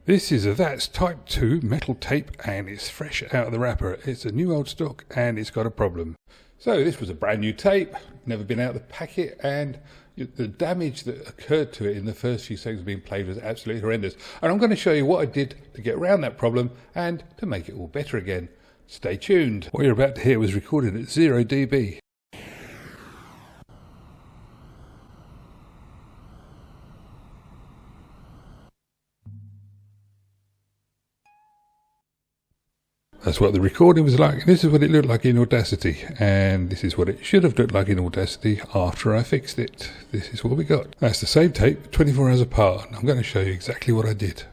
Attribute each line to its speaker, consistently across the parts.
Speaker 1: This is a That's Type 2 metal tape and it's fresh out of the wrapper. It's a new old stock and it's got a problem. So this was a brand new tape, never been out of the packet, and the damage that occurred to it in the first few seconds of being played was absolutely horrendous. And I'm going to show you what I did to get around that problem and to make it all better again. Stay tuned. What you're about to hear was recorded at 0 dB. That's what the recording was like. This is what it looked like in Audacity, and this is what it should have looked like in Audacity after I fixed it. This is what we got. That's the same tape, 24 hours apart, and I'm going to show you exactly what I did.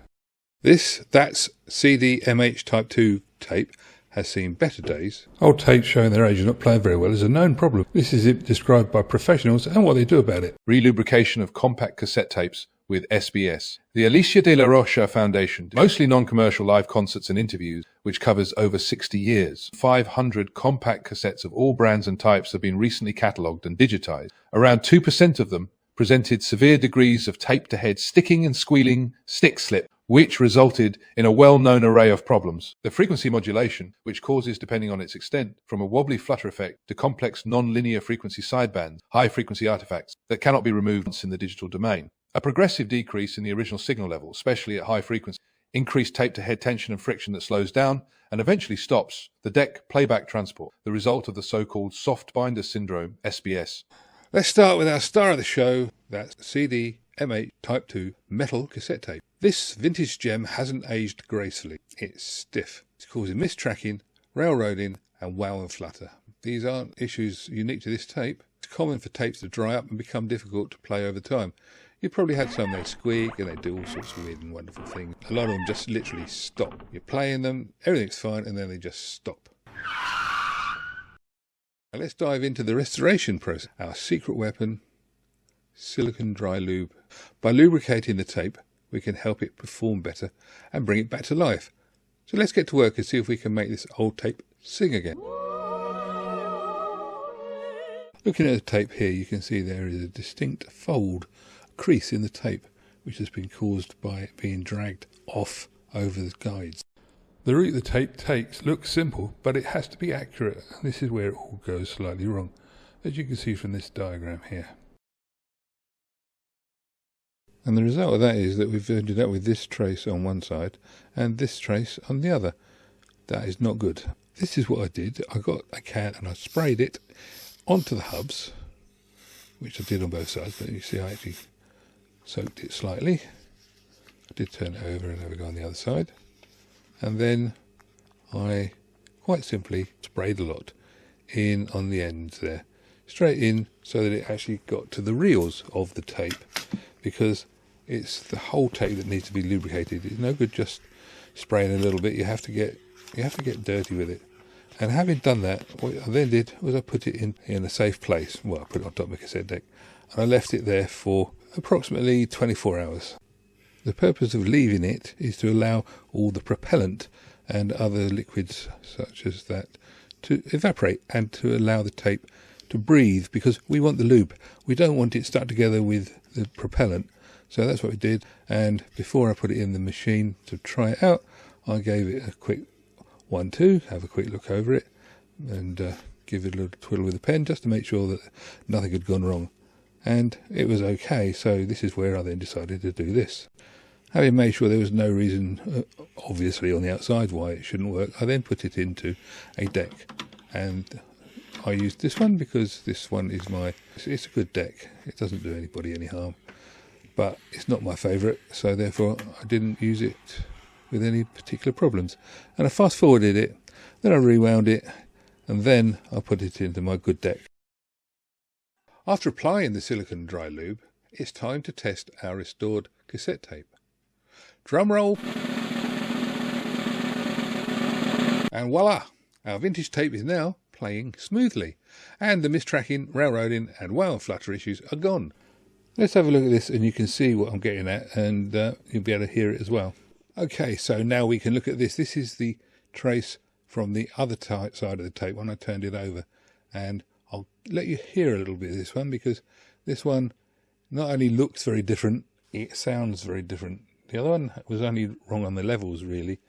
Speaker 1: That's CD-MH Type 2 tape has seen better days. Old tapes showing their age and not playing very well is a known problem. This is it described by professionals and what they do about it.
Speaker 2: Re-lubrication of compact cassette tapes with SBS. The Alicia de la Rocha Foundation, mostly non-commercial live concerts and interviews, which covers over 60 years. 500 compact cassettes of all brands and types have been recently catalogued and digitized. Around 2% of them presented severe degrees of tape-to-head sticking and squealing stick slip, which resulted in a well-known array of problems. The frequency modulation, which causes, depending on its extent, from a wobbly flutter effect to complex non-linear frequency sidebands, high-frequency artifacts that cannot be removed in the digital domain. A progressive decrease in the original signal level, especially at high frequency, increased tape-to-head tension and friction that slows down and eventually stops the deck playback transport, the result of the so-called soft binder syndrome, SBS. Let's start with our star of the show. That's CD-MH Type 2 metal cassette tape. This vintage gem hasn't aged gracefully. It's stiff. It's causing mistracking, railroading, and wow and flutter. These aren't issues unique to this tape. It's common for tapes to dry up and become difficult to play over time. You've probably had some that squeak and they do all sorts of weird and wonderful things. A lot of them just literally stop. You're playing them, everything's fine, and then they just stop. Now let's dive into the restoration process. Our secret weapon, silicone dry lube. By lubricating the tape, we can help it perform better and bring it back to life. So let's get to work and see if we can make this old tape sing again. Looking at the tape here, you can see there is a distinct fold, crease in the tape, which has been caused by it being dragged off over the guides. The route the tape takes looks simple, but it has to be accurate, and this is where it all goes slightly wrong, as you can see from this diagram here. And the result of that is that we've ended up with this trace on one side and this trace on the other. That is not good. This is what I did. I got a can and I sprayed it onto the hubs, which I did on both sides, but you see I actually soaked it slightly. I did turn it over and have a go on the other side, and then I quite simply sprayed a lot in on the ends there, straight in, so that it actually got to the reels of the tape, because it's the whole tape that needs to be lubricated. It's no good just spraying a little bit. You have to get dirty with it. And having done that, what I then did was I put it in a safe place. Well, I put it on top of the cassette deck, and I left it there for approximately 24 hours. The purpose of leaving it is to allow all the propellant and other liquids such as that to evaporate and to allow the tape to breathe, because we want the lube. We don't want it stuck together with the propellant. So that's what we did, and before I put it in the machine to try it out, I gave it a quick 1-2, have a quick look over it, and give it a little twiddle with the pen just to make sure that nothing had gone wrong. And it was okay, so this is where I then decided to do this. Having made sure there was no reason, obviously on the outside, why it shouldn't work, I then put it into a deck. And I used this one because this one is it's a good deck. It doesn't do anybody any harm. But it's not my favourite, so therefore I didn't use it with any particular problems. And I fast forwarded it, then I rewound it, and then I put it into my good deck. After applying the silicone dry lube, it's time to test our restored cassette tape. Drum roll! And voila! Our vintage tape is now playing smoothly, and the mistracking, railroading and wow and flutter issues are gone. Let's have a look at this and you can see what I'm getting at, and you'll be able to hear it as well. Okay, so now we can look at this. This is the trace from the other side of the tape when I turned it over, and I'll let you hear a little bit of this one, because this one not only looks very different, it sounds very different. The other one was only wrong on the levels, really.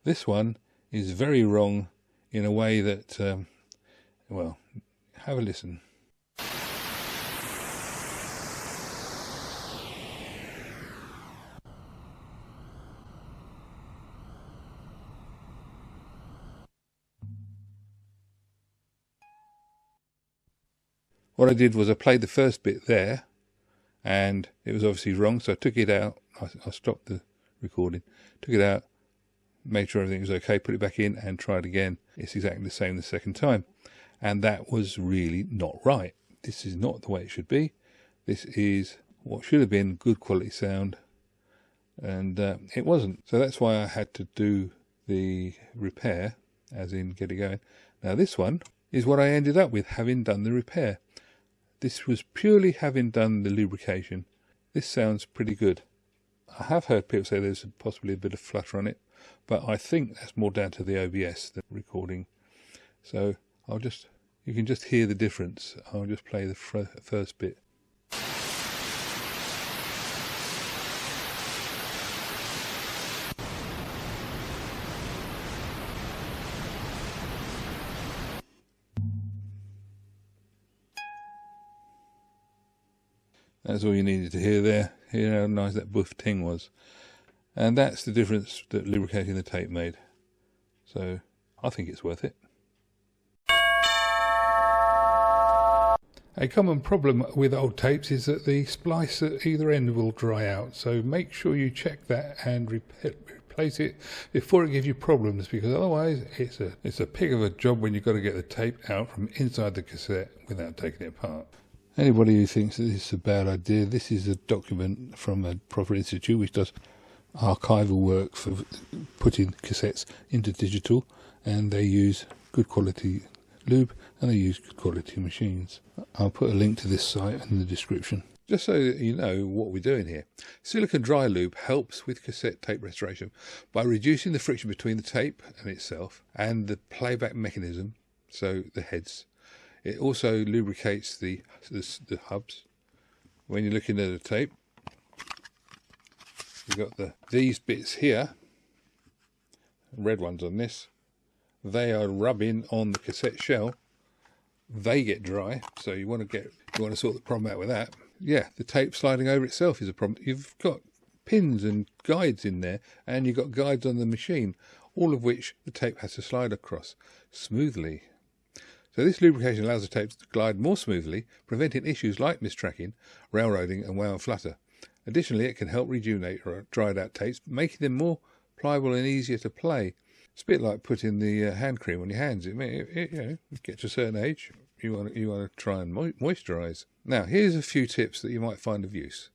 Speaker 2: This one is very wrong in a way that, well, have a listen. What I did was I played the first bit there, and it was obviously wrong, so I took it out. I stopped the recording, took it out, made sure everything was okay, put it back in and tried again. It's exactly the same the second time. And that was really not right. This is not the way it should be. This is what should have been good quality sound, and it wasn't. So that's why I had to do the repair, as in get it going. Now this one is what I ended up with, having done the repair. This was purely having done the lubrication. This sounds pretty good. I have heard people say there's possibly a bit of flutter on it, but I think that's more down to the OBS, the recording. So you can just hear the difference. I'll just play the first bit. That's all you needed to hear there. Hear how nice that boof ting was. And that's the difference that lubricating the tape made. So I think it's worth it.
Speaker 1: A common problem with old tapes is that the splice at either end will dry out, so make sure you check that and replace it before it gives you problems, because otherwise it's a pig of a job when you've got to get the tape out from inside the cassette without taking it apart.
Speaker 2: Anybody who thinks that this is a bad idea, this is a document from a proper institute which does archival work for putting cassettes into digital, and they use good quality lube and they use good quality machines. I'll put a link to this site in the description.
Speaker 1: Just so that you know what we're doing here. Silicone dry lube helps with cassette tape restoration by reducing the friction between the tape and itself and the playback mechanism, so the heads. It also lubricates the hubs. When you're looking at a tape, you've got these bits here, red ones on this. They are rubbing on the cassette shell. They get dry, so you want to sort the problem out with that. Yeah, the tape sliding over itself is a problem. You've got pins and guides in there, and you've got guides on the machine, all of which the tape has to slide across smoothly. So this lubrication allows the tapes to glide more smoothly, preventing issues like mistracking, railroading and wow and flutter. Additionally, it can help rejuvenate or dried out tapes, making them more pliable and easier to play. It's a bit like putting the hand cream on your hands. You get to a certain age, you want to try and moisturise. Now, here's a few tips that you might find of use.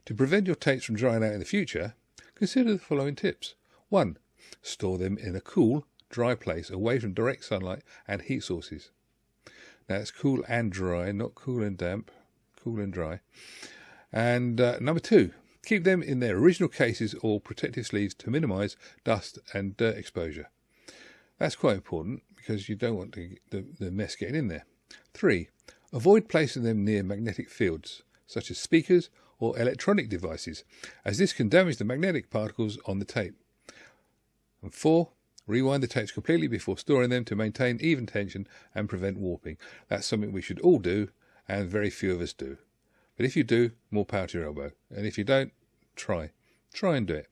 Speaker 1: To prevent your tapes from drying out in the future, consider the following tips. 1. Store them in a cool, dry place away from direct sunlight and heat sources. Now, it's cool and dry, not cool and damp, cool and dry. And number 2, keep them in their original cases or protective sleeves to minimise dust and dirt exposure. That's quite important because you don't want the mess getting in there. 3, avoid placing them near magnetic fields, such as speakers or electronic devices, as this can damage the magnetic particles on the tape. And 4, rewind the tapes completely before storing them to maintain even tension and prevent warping. That's something we should all do, and very few of us do. But if you do, more power to your elbow. And if you don't, try and do it.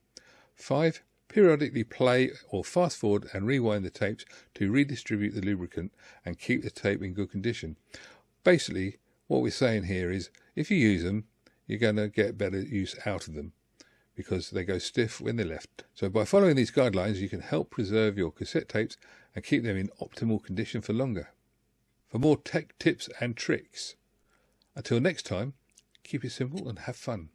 Speaker 1: 5, periodically play or fast forward and rewind the tapes to redistribute the lubricant and keep the tape in good condition. Basically, what we're saying here is, if you use them, you're going to get better use out of them, because they go stiff when they're left. So by following these guidelines, you can help preserve your cassette tapes and keep them in optimal condition for longer. For more tech tips and tricks, until next time, keep it simple and have fun.